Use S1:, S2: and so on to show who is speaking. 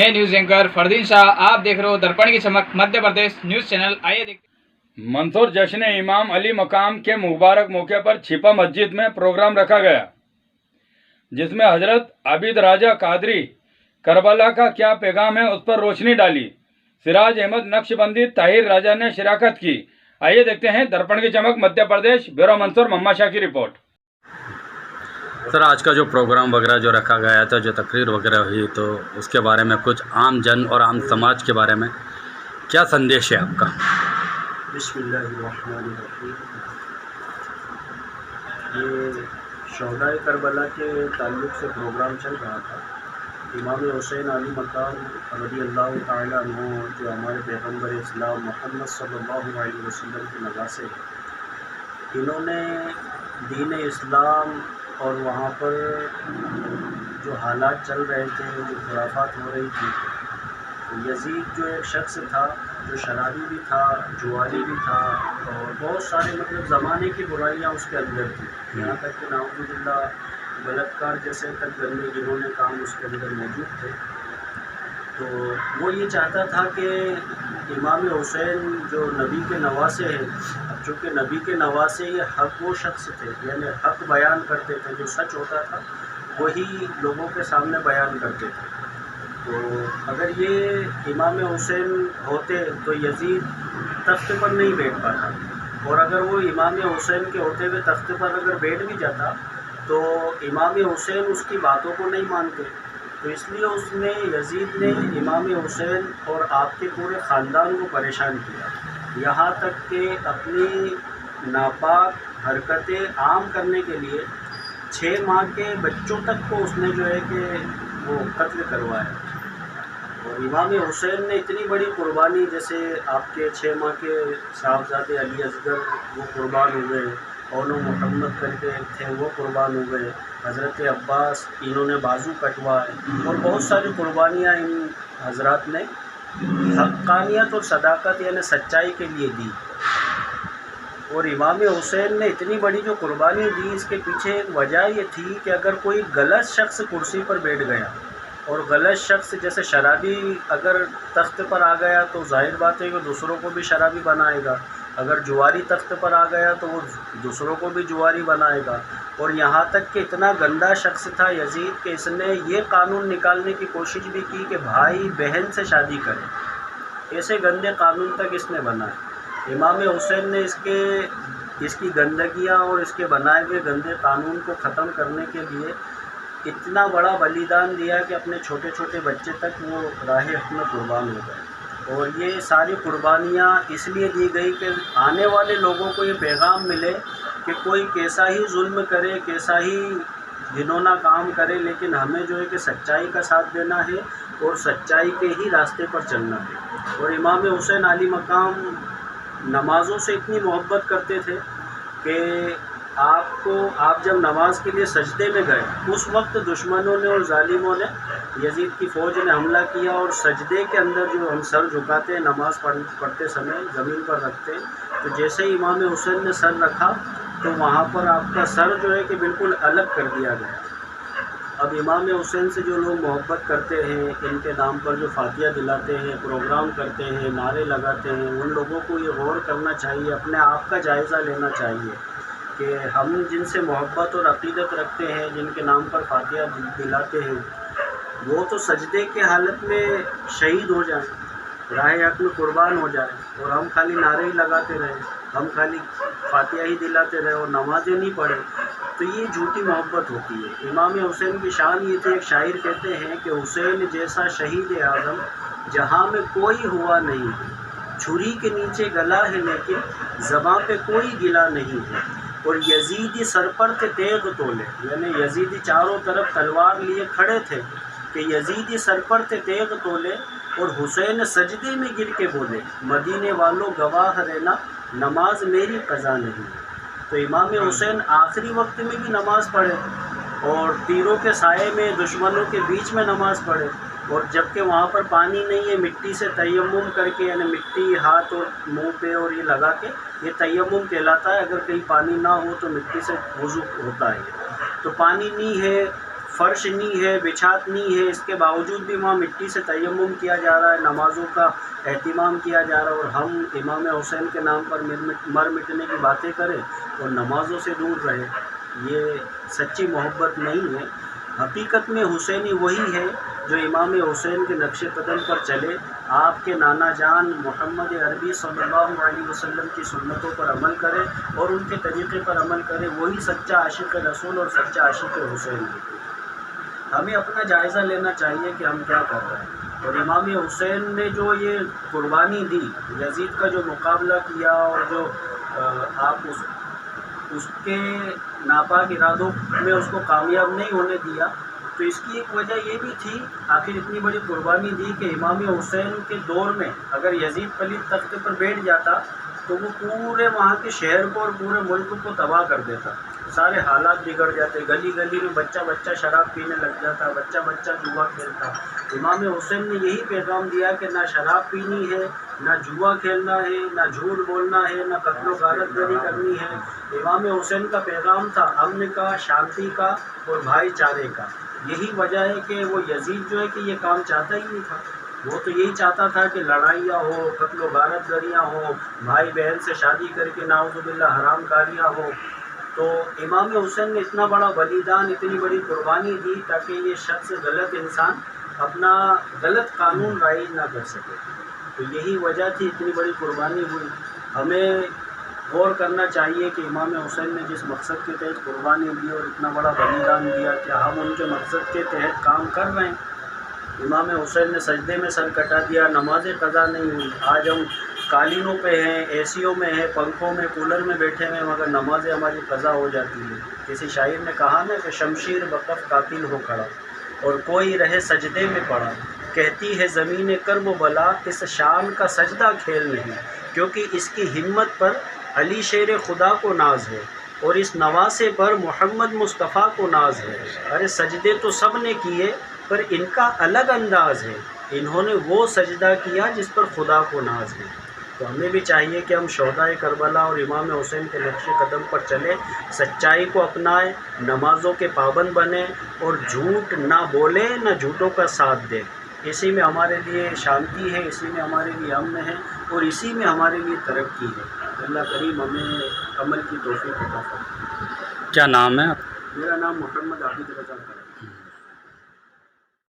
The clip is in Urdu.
S1: میں نیوز اینکر فردین شاہ، آپ دیکھ رہے ہو درپن کی چمک مدھیہ پردیش نیوز چینل۔ آئیے دیکھتے
S2: منصور جشن امام علی مقام کے مبارک موقع پر چھپا مسجد میں پروگرام رکھا گیا، جس میں حضرت عابد راجہ قادری کربلا کا کیا پیغام ہے اس پر روشنی ڈالی۔ سراج احمد نقش بندی طاہر راجہ نے شرکت کی۔ آئیے دیکھتے ہیں درپن کی چمک مدھیہ پردیش، بیورو منصور محمد شاہ کی رپورٹ۔
S3: سر، آج کا جو پروگرام وغیرہ جو رکھا گیا تھا، جو تقریر وغیرہ ہوئی، تو اس کے بارے میں کچھ عام جن اور عام سماج کے بارے میں کیا سندیش ہے آپ کا؟
S4: بسم اللہ الرحمن الرحیم۔ یہ شہدائے کربلا کے تعلق سے پروگرام چل رہا تھا۔ امام حسین علی مقام رضی اللہ تعالیٰ عنہ، جو ہمارے پیغمبر اسلام محمد صلی اللہ علیہ وسلم کے نواسے ہیں، انہوں نے دین اسلام اور وہاں پر جو حالات چل رہے تھے، جو خرافات ہو رہی تھی، یزید جو ایک شخص تھا جو شرابی بھی تھا، جواری بھی تھا، اور بہت سارے زمانے کی برائیاں اس کے اندر تھیں، یہاں تک کہ نعوذ باللہ بلاکار جیسے تک گندے جنہوں کام اس کے اندر موجود تھے۔ تو وہ یہ چاہتا تھا کہ امام حسین جو نبی کے نواسے ہیں، اب چونکہ نبی کے نواسے یہ حق وہ شخص تھے، یعنی حق بیان کرتے تھے، جو سچ ہوتا تھا وہی لوگوں کے سامنے بیان کرتے تھے۔ تو اگر یہ امام حسین ہوتے تو یزید تخت پر نہیں بیٹھ پاتا، اور اگر وہ امام حسین کے ہوتے ہوئے تخت پر اگر بیٹھ بھی جاتا تو امام حسین اس کی باتوں کو نہیں مانتے۔ تو اس لیے اس نے یزید نے امام حسین اور آپ کے پورے خاندان کو پریشان کیا، یہاں تک کہ اپنی ناپاک حرکتیں عام کرنے کے لیے 6 ماہ کے بچوں تک کو اس نے جو ہے کہ وہ قتل کروایا۔ اور امام حسین نے اتنی بڑی قربانی، جیسے آپ کے 6 ماہ کے صاحبزادے علی اصغر وہ قربان ہوئے، اونو محمد کر کے تھے وہ قربان ہوئے، حضرت عباس انہوں نے بازو کٹوائے، اور بہت ساری قربانیاں ان حضرات نے حقانیت اور صداقت یعنی سچائی کے لیے دی۔ اور امام حسین نے اتنی بڑی جو قربانی دی، اس کے پیچھے ایک وجہ یہ تھی کہ اگر کوئی غلط شخص کرسی پر بیٹھ گیا، اور غلط شخص جیسے شرابی اگر تخت پر آ گیا تو ظاہر بات ہے کہ دوسروں کو بھی شرابی بنائے گا، اگر جواری تخت پر آ گیا تو وہ دوسروں کو بھی جواری بنائے گا۔ اور یہاں تک کہ اتنا گندا شخص تھا یزید کہ اس نے یہ قانون نکالنے کی کوشش بھی کی کہ بھائی بہن سے شادی کرے، ایسے گندے قانون تک اس نے بنائے۔ امام حسین نے اس کی گندگیاں اور اس کے بنائے ہوئے گندے قانون کو ختم کرنے کے لیے اتنا بڑا بلیدان دیا کہ اپنے چھوٹے چھوٹے بچے تک وہ راہ حق میں قربان ہو گئے۔ اور یہ ساری قربانیاں اس لیے دی گئی کہ آنے والے لوگوں کو یہ پیغام ملے کہ کوئی کیسا ہی ظلم کرے، کیسا ہی گھنونا کام کرے، لیکن ہمیں جو ہے کہ سچائی کا ساتھ دینا ہے اور سچائی کے ہی راستے پر چلنا ہے۔ اور امام حسین علی مقام نمازوں سے اتنی محبت کرتے تھے کہ آپ جب نماز کے لیے سجدے میں گئے، اس وقت دشمنوں نے اور ظالموں نے، یزید کی فوج نے حملہ کیا، اور سجدے کے اندر جو ہم سر جھکاتے ہیں نماز پڑھتے سمے زمین پر رکھتے ہیں، تو جیسے ہی امام حسین نے سر رکھا تو وہاں پر آپ کا سر جو ہے کہ بالکل الگ کر دیا گیا۔ اب امام حسین سے جو لوگ محبت کرتے ہیں، ان کے نام پر جو فاتحہ دلاتے ہیں، پروگرام کرتے ہیں، نعرے لگاتے ہیں، ان لوگوں کو یہ غور کرنا چاہیے، اپنے آپ کا جائزہ لینا چاہیے کہ ہم جن سے محبت اور عقیدت رکھتے ہیں، جن کے نام پر فاتحہ دلاتے ہیں، وہ تو سجدے کے حالت میں شہید ہو جائیں، راہ حق میں قربان ہو جائیں، اور ہم خالی نعرے ہی لگاتے رہیں، ہم خالی فاتحہ ہی دلاتے رہیں اور نمازیں نہیں پڑھیں، تو یہ جھوٹی محبت ہوتی ہے۔ امام حسین کی شان یہ تھی، ایک شاعر کہتے ہیں کہ حسین جیسا شہید اعظم جہاں میں کوئی ہوا نہیں ہے، چھری کے نیچے گلا ہے لیکن زباں پہ کوئی گلا نہیں ہے، اور یزیدی سر پر تھے تیغ تولے، یعنی یزیدی چاروں طرف تلوار لیے کھڑے تھے کہ یزیدی سر پر تھے تیغ تولے، اور حسین سجدے میں گر کے بولے مدینے والوں گواہ رہنا نماز میری قضا نہیں۔ تو امام حسین آخری وقت میں بھی نماز پڑھے، اور تیروں کے سائے میں دشمنوں کے بیچ میں نماز پڑھے، اور جبکہ وہاں پر پانی نہیں ہے، مٹی سے تیمم کر کے، یعنی مٹی ہاتھ اور منہ پہ اور یہ لگا کے، یہ تیمم کہلاتا ہے۔ اگر کہیں پانی نہ ہو تو مٹی سے وضو ہوتا ہے، تو پانی نہیں ہے، فرش نہیں ہے، بچھات نہیں ہے، اس کے باوجود بھی وہاں مٹی سے تیمم کیا جا رہا ہے، نمازوں کا اہتمام کیا جا رہا ہے، اور ہم امام حسین کے نام پر مر مٹنے کی باتیں کریں اور نمازوں سے دور رہے. یہ سچی محبت نہیں ہے. حقیقت میں حسینی وہی ہے جو امام حسین کے نقش قدم پر چلے، آپ کے نانا جان محمد عربی صلی اللہ علیہ وسلم کی سنتوں پر عمل کرے اور ان کے طریقے پر عمل کرے، وہی سچا عاشق رسول اور سچا عاشق حسین ہے. ہمیں اپنا جائزہ لینا چاہیے کہ ہم کیا کر رہے ہیں. اور امام حسین نے جو یہ قربانی دی، یزید کا جو مقابلہ کیا اور جو آپ اس کے ناپاک ارادوں میں اس کو کامیاب نہیں ہونے دیا، تو اس کی ایک وجہ یہ بھی تھی. آخر اتنی بڑی قربانی دی کہ امام حسین کے دور میں اگر یزید پلید تخت پر بیٹھ جاتا تو وہ پورے وہاں کے شہر کو اور پورے ملک کو تباہ کر دیتا. سارے حالات بگڑ جاتے، گلی گلی میں بچہ شراب پینے لگ جاتا، بچہ جوا کھیلتا. امام حسین نے یہی پیغام دیا کہ نہ شراب پینی ہے، نہ جوا کھیلنا ہے، نہ جھوٹ بولنا ہے، نہ قتل و غارت گری کرنی ہے. امام حسین کا پیغام تھا امن کا، شانتی کا اور بھائی چارے کا. یہی وجہ ہے کہ وہ یزید جو ہے کہ یہ کام چاہتا ہی نہیں تھا. وہ تو یہی چاہتا تھا کہ لڑائیاں ہو، قتل و غارت گریاں ہوں، بھائی بہن سے شادی کر کے نعوذ باللہ حرام کاریاں ہوں. تو امام حسین نے اتنا بڑا بلیدان، اتنی بڑی قربانی دی تاکہ یہ شخص غلط انسان اپنا غلط قانون رائج نہ کر سکے. تو یہی وجہ تھی، اتنی بڑی قربانی ہوئی. ہمیں غور کرنا چاہیے کہ امام حسین نے جس مقصد کے تحت قربانی دی اور اتنا بڑا بلیدان دیا، کیا ہم ان کے مقصد کے تحت کام کر رہے ہیں؟ امام حسین نے سجدے میں سر کٹا دیا، نمازیں قضا نہیں ہوئی. آج ہم قالینوں پہ ہیں، اے سیوں میں ہیں، پنکھوں میں، کولر میں بیٹھے ہوئے ہیں، مگر نمازیں ہماری قضا ہو جاتی ہیں. کسی شاعر نے کہا نا کہ شمشیر بکف قاتل ہو کھڑا اور کوئی رہے سجدے میں پڑا. کہتی ہے زمین کرب و بلا اس شان کا سجدہ کھیل نہیں، کیونکہ اس کی ہمت پر علی شیر خدا کو ناز ہے اور اس نواسے پر محمد مصطفیٰ کو ناز ہے. ارے سجدے تو سب نے کیے پر ان کا الگ انداز ہے، انہوں نے وہ سجدہ کیا جس پر خدا کو ناز ہے. تو ہمیں بھی چاہیے کہ ہم شہدائے کربلا اور امام حسین کے نقش قدم پر چلیں، سچائی کو اپنائیں، نمازوں کے پابند بنیں اور جھوٹ نہ بولیں، نہ جھوٹوں کا ساتھ دیں. اسی میں ہمارے لیے شانتی ہے، اسی میں ہمارے لیے امن ہے اور اسی میں ہمارے لیے ترقی ہے. اللہ کریم ہمیں عمل کی توفیق عطا فرمائے.
S3: کیا نام ہے؟
S4: میرا نام محمد عابد رضا ہے.